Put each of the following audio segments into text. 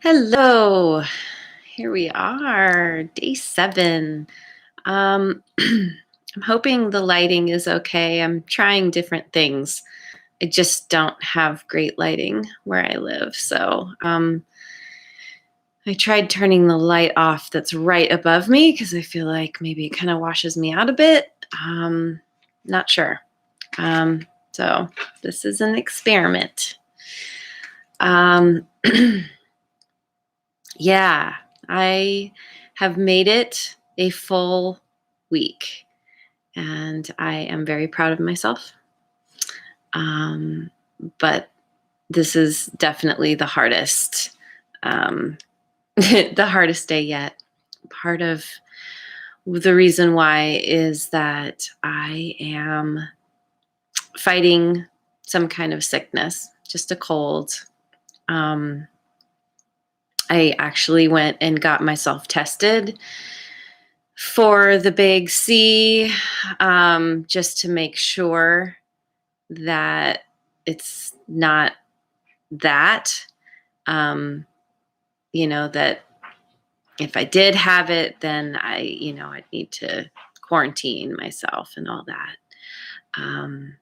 Hello, here we are, day 7. I'm hoping the lighting is okay. I'm trying different things. I just don't have great lighting where I live. So I tried turning the light off that's right above me because I feel like maybe it kind of washes me out a bit. Not sure. So this is an experiment. Um, Yeah, I have made it a full week, and I am very proud of myself. Um, but this is definitely the hardest, the hardest day yet. Part of the reason why is that I am fighting some kind of sickness, just a cold. Um, I actually went and got myself tested for the big C, just to make sure that it's not that, um, that if I did have it, then I'd need to quarantine myself and all that. Um,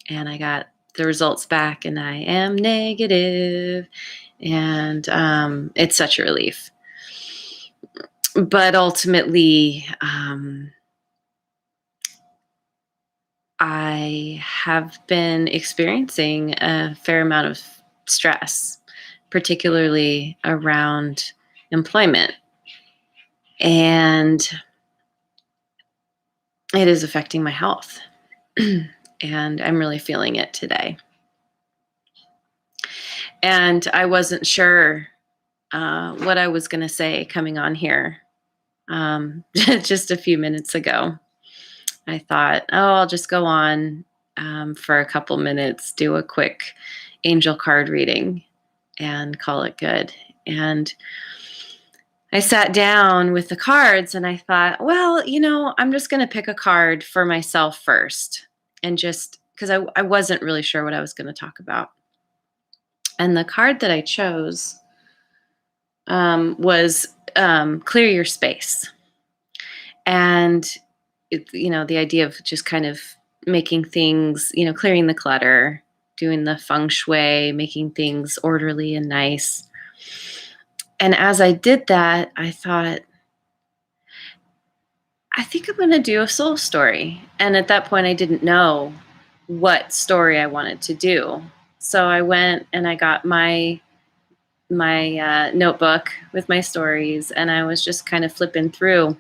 and I got the results back and I am negative, and it's such a relief. But ultimately, I have been experiencing a fair amount of stress, particularly around employment. And it is affecting my health. And I'm really feeling it today. And I wasn't sure what I was going to say coming on here just a few minutes ago. I thought, I'll just go on for a couple minutes, do a quick angel card reading, and call it good. And I sat down with the cards and I thought, well, I'm just going to pick a card for myself first. And just because I wasn't really sure what I was going to talk about. And the card that I chose was clear your space. And the idea of just kind of making things, clearing the clutter, doing the feng shui, making things orderly and nice. And as I did that, I thought, I think I'm going to do a soul story. And at that point, I didn't know what story I wanted to do. So I went and I got my notebook with my stories, and I was just kind of flipping through.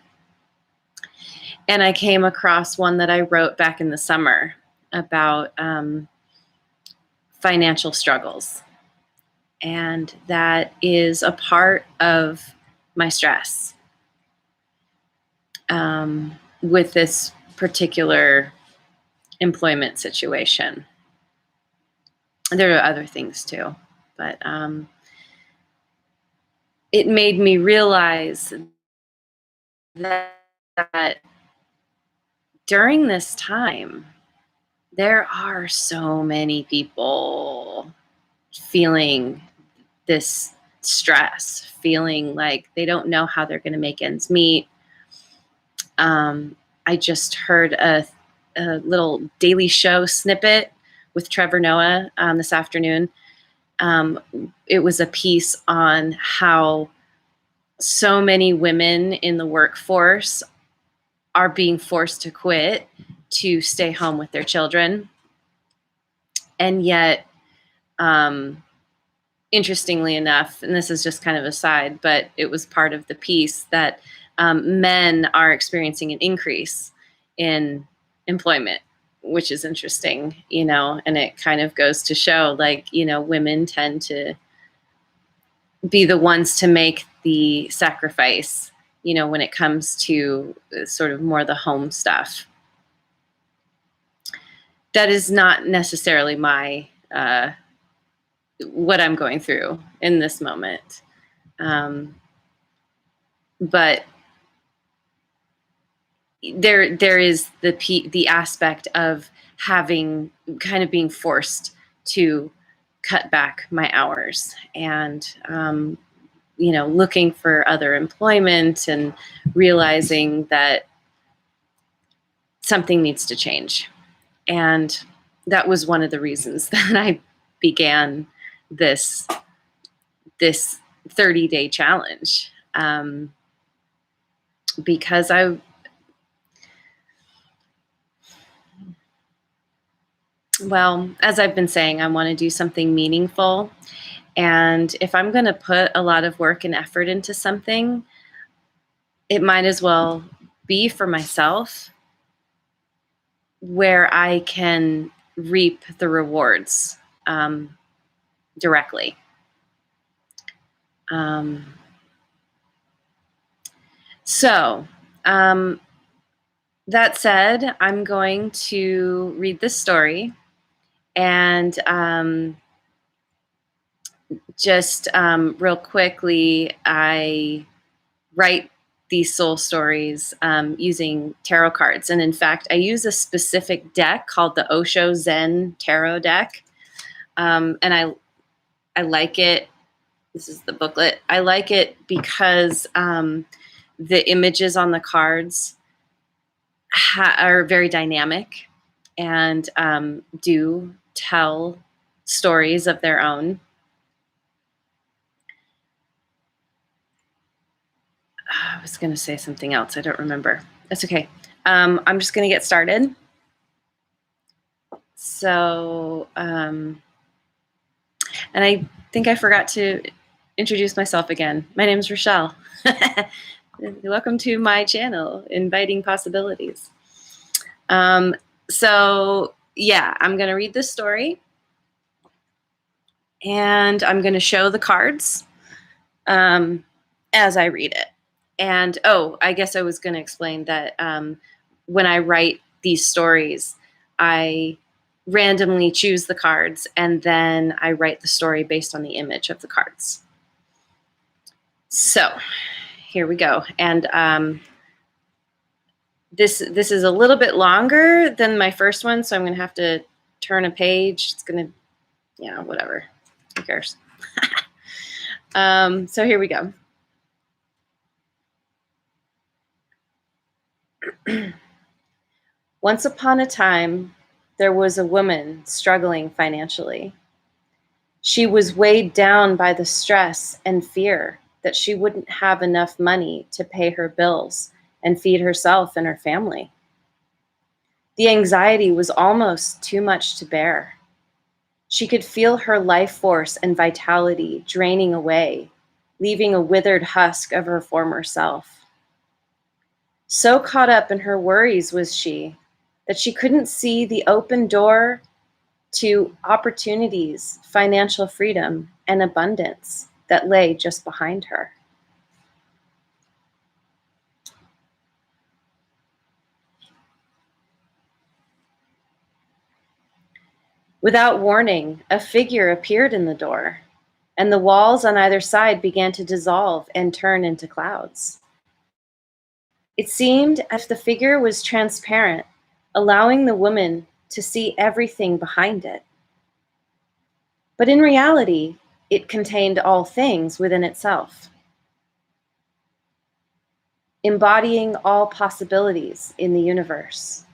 And I came across one that I wrote back in the summer about financial struggles. And that is a part of my stress with this particular employment situation. There are other things too, but it made me realize that during this time, there are so many people feeling this stress, feeling like they don't know how they're going to make ends meet. I just heard a little Daily Show snippet with Trevor Noah this afternoon. It was a piece on how so many women in the workforce are being forced to quit to stay home with their children. And yet, interestingly enough, and this is just kind of a side, but it was part of the piece that men are experiencing an increase in employment, which is interesting, and it kind of goes to show, like, women tend to be the ones to make the sacrifice, when it comes to sort of more the home stuff. That is not necessarily my what I'm going through in this moment. But there is the aspect of having kind of being forced to cut back my hours. And looking for other employment and realizing that something needs to change. And that was one of the reasons that I began this 30-day challenge, because as I've been saying, I want to do something meaningful. And if I'm going to put a lot of work and effort into something, it might as well be for myself, where I can reap the rewards directly. So, that said, I'm going to read this story, and just real quickly, I write these soul stories using tarot cards. And in fact, I use a specific deck called the Osho Zen Tarot deck. And I like it. This is the booklet. I like it because the images on the cards are very dynamic and do tell stories of their own. I was going to say something else. I don't remember. That's okay. I'm just going to get started. So, and I think I forgot to introduce myself again. My name is Rochelle. Welcome to my channel, Inviting Possibilities. So yeah, I'm going to read this story, and I'm going to show the cards as I read it. And I guess I was going to explain that when I write these stories, I randomly choose the cards, and then I write the story based on the image of the cards. So here we go. And this is a little bit longer than my first one, so I'm going to have to turn a page. It's going to, whatever. Who cares? So here we go. Once upon a time, there was a woman struggling financially. She was weighed down by the stress and fear that she wouldn't have enough money to pay her bills and feed herself and her family. The anxiety was almost too much to bear. She could feel her life force and vitality draining away, leaving a withered husk of her former self. So caught up in her worries was she that she couldn't see the open door to opportunities, financial freedom, and abundance that lay just behind her. Without warning, a figure appeared in the door, and the walls on either side began to dissolve and turn into clouds. It seemed as if the figure was transparent, allowing the woman to see everything behind it. But in reality, it contained all things within itself, embodying all possibilities in the universe.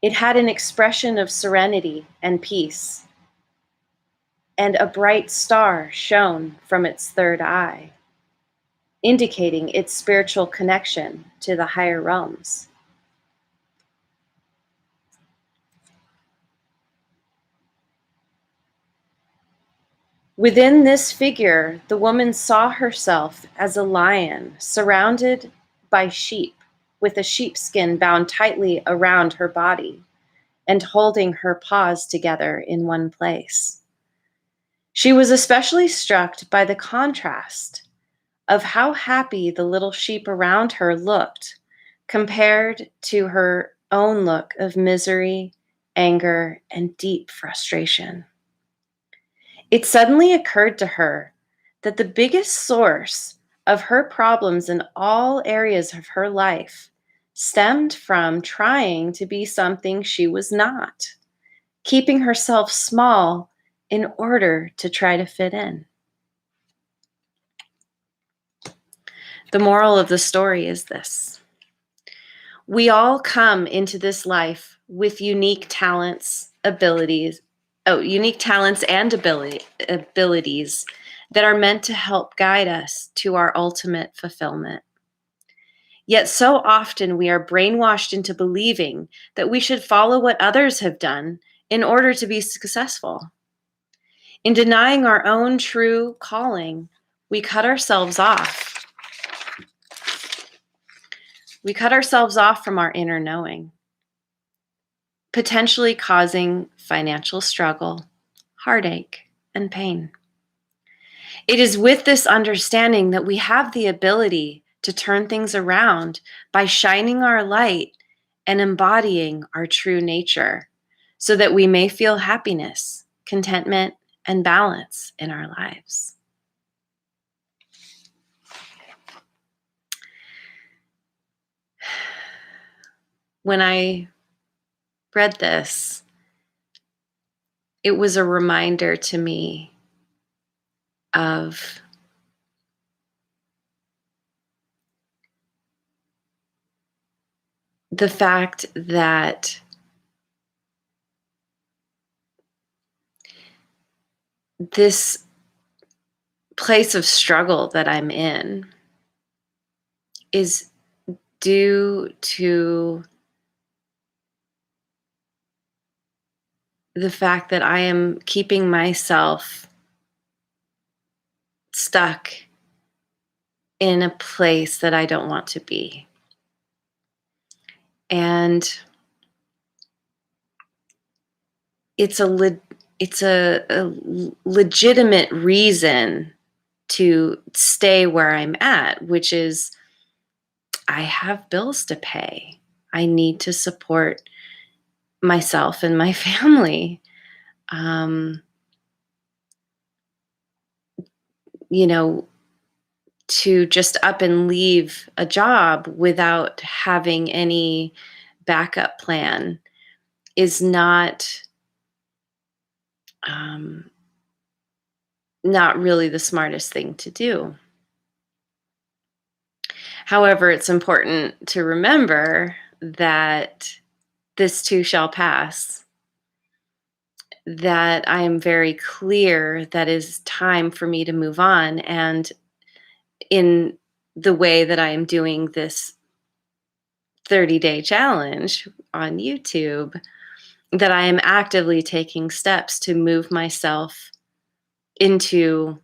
It had an expression of serenity and peace, and a bright star shone from its third eye, indicating its spiritual connection to the higher realms. Within this figure, the woman saw herself as a lion surrounded by sheep, with a sheepskin bound tightly around her body and holding her paws together in one place. She was especially struck by the contrast of how happy the little sheep around her looked compared to her own look of misery, anger, and deep frustration. It suddenly occurred to her that the biggest source of her problems in all areas of her life stemmed from trying to be something she was not, keeping herself small in order to try to fit in. The moral of the story is this: we all come into this life with unique talents, unique talents and abilities that are meant to help guide us to our ultimate fulfillment. Yet so often we are brainwashed into believing that we should follow what others have done in order to be successful. In denying our own true calling, we cut ourselves off. We cut ourselves off from our inner knowing, potentially causing financial struggle, heartache, and pain. It is with this understanding that we have the ability to turn things around by shining our light and embodying our true nature so that we may feel happiness, contentment, and balance in our lives. When I read this, it was a reminder to me of the fact that this place of struggle that I'm in is due to the fact that I am keeping myself stuck in a place that I don't want to be. And it's a legitimate reason to stay where I'm at, which is I have bills to pay. I need to support myself and my family. You know, to just up and leave a job without having any backup plan is not really the smartest thing to do. However, it's important to remember that this too shall pass, that I am very clear that is time for me to move on. And in the way that I am doing this 30-day challenge on YouTube, that I am actively taking steps to move myself into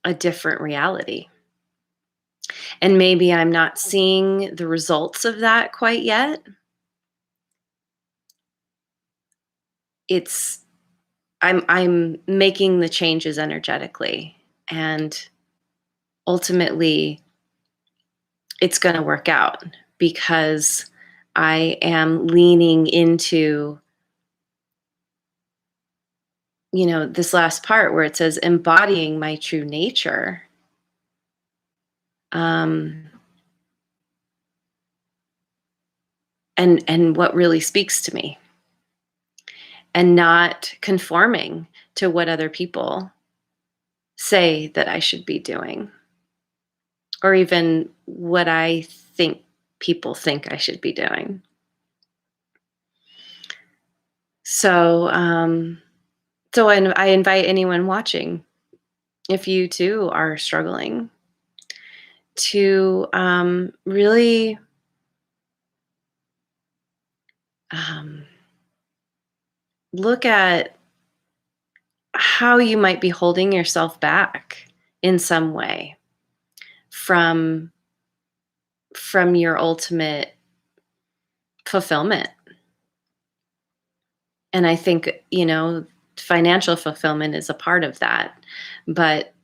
a different reality. And maybe I'm not seeing the results of that quite yet. I'm making the changes energetically, and ultimately it's going to work out because I am leaning into, this last part where it says embodying my true nature. And what really speaks to me, and not conforming to what other people say that I should be doing, or even what I think people think I should be doing. So, I invite anyone watching, if you too are struggling, to really look at how you might be holding yourself back in some way from your ultimate fulfillment. And I think, financial fulfillment is a part of that, but,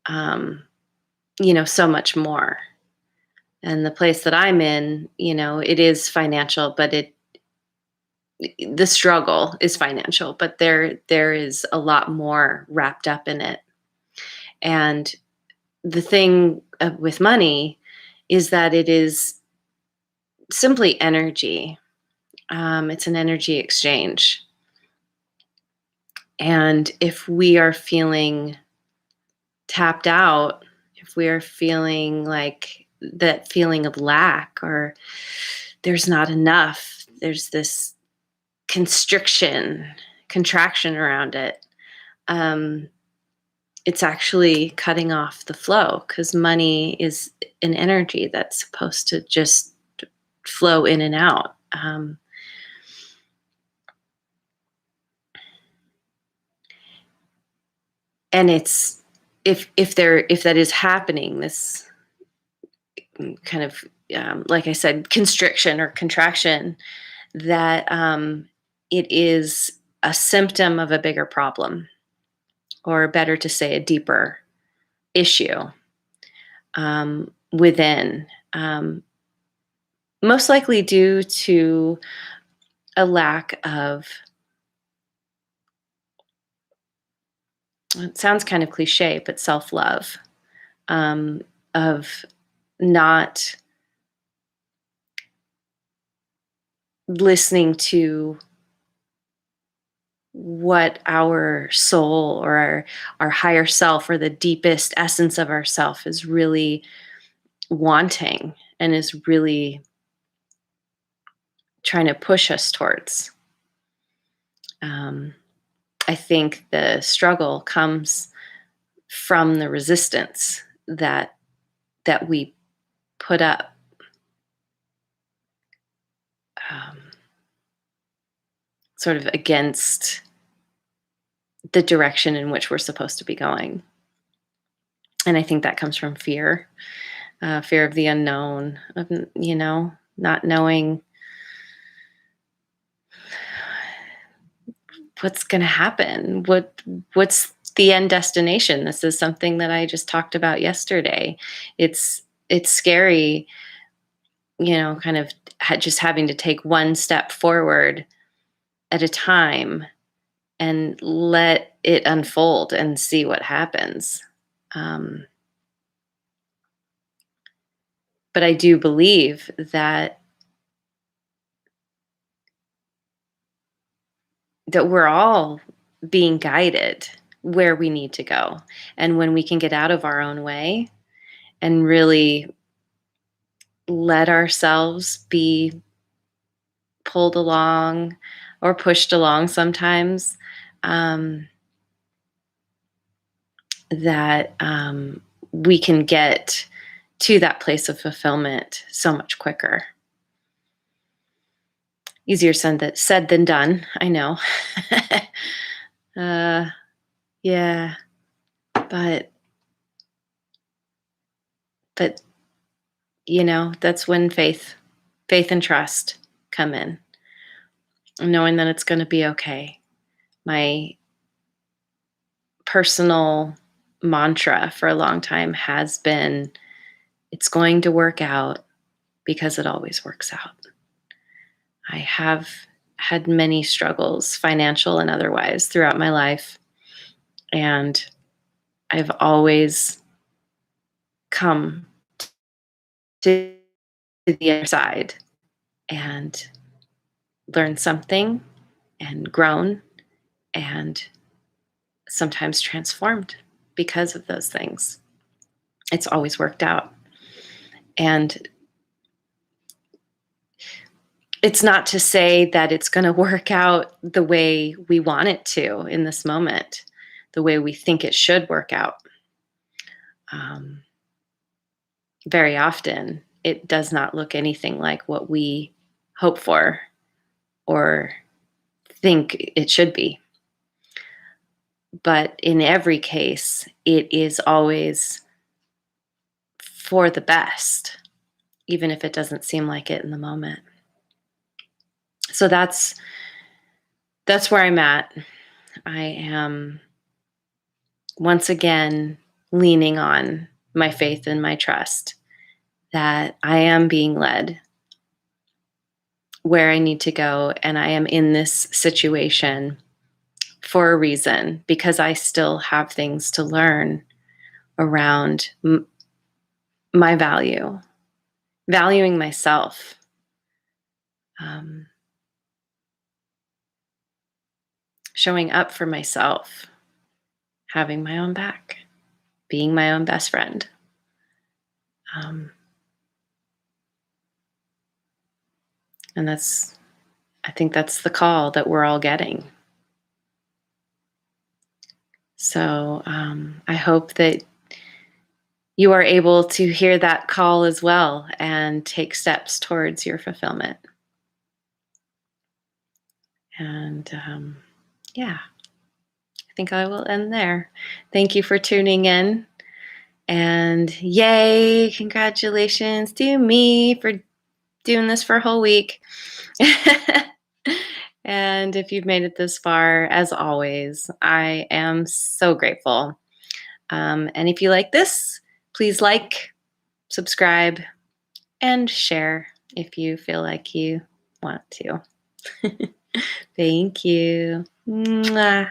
so much more. And the place that I'm in, it is financial, but the struggle is financial, but there is a lot more wrapped up in it. And the thing with money is that it is simply energy. It's an energy exchange. And if we are feeling tapped out, if we are feeling like that feeling of lack, or there's not enough. There's this constriction, contraction around it. Um, it's actually cutting off the flow, because money is an energy that's supposed to just flow in and out. And it's, if that is happening, this kind of, like I said, constriction or contraction, that it is a symptom of a bigger problem, or better to say, a deeper issue within, most likely due to a lack of, it sounds kind of cliche, but self-love, of not listening to what our soul, or our higher self, or the deepest essence of ourself is really wanting, and is really trying to push us towards. Um, I think the struggle comes from the resistance that we put up, um, sort of against the direction in which we're supposed to be going. And I think that comes from fear, fear of the unknown, of, not knowing what's going to happen. What's the end destination? This is something that I just talked about yesterday. It's scary, kind of just having to take one step forward at a time and let it unfold and see what happens. But I do believe that we're all being guided where we need to go. And when we can get out of our own way and really let ourselves be pulled along or pushed along sometimes, that we can get to that place of fulfillment so much quicker. Easier said than done, I know. Yeah, but but that's when faith and trust come in, knowing that it's going to be okay. My personal mantra for a long time has been, it's going to work out, because it always works out. I have had many struggles, financial and otherwise, throughout my life, and I've always come to the other side and learned something, and grown, and sometimes transformed because of those things. It's always worked out. And it's not to say that it's going to work out the way we want it to in this moment, the way we think it should work out. Very often, it does not look anything like what we hope for or think it should be. But in every case, it is always for the best, even if it doesn't seem like it in the moment. So that's where I'm at. I am once again leaning on my faith and my trust that I am being led where I need to go, and I am in this situation for a reason, because I still have things to learn around my value, valuing myself, showing up for myself, having my own back, being my own best friend. And I think that's the call that we're all getting. So I hope that you are able to hear that call as well and take steps towards your fulfillment. And yeah, I think I will end there. Thank you for tuning in. And yay, congratulations to me for doing this for a whole week. And if you've made it this far, as always, I am so grateful. And if you like this, please like, subscribe, and share if you feel like you want to. Thank you. Mwah.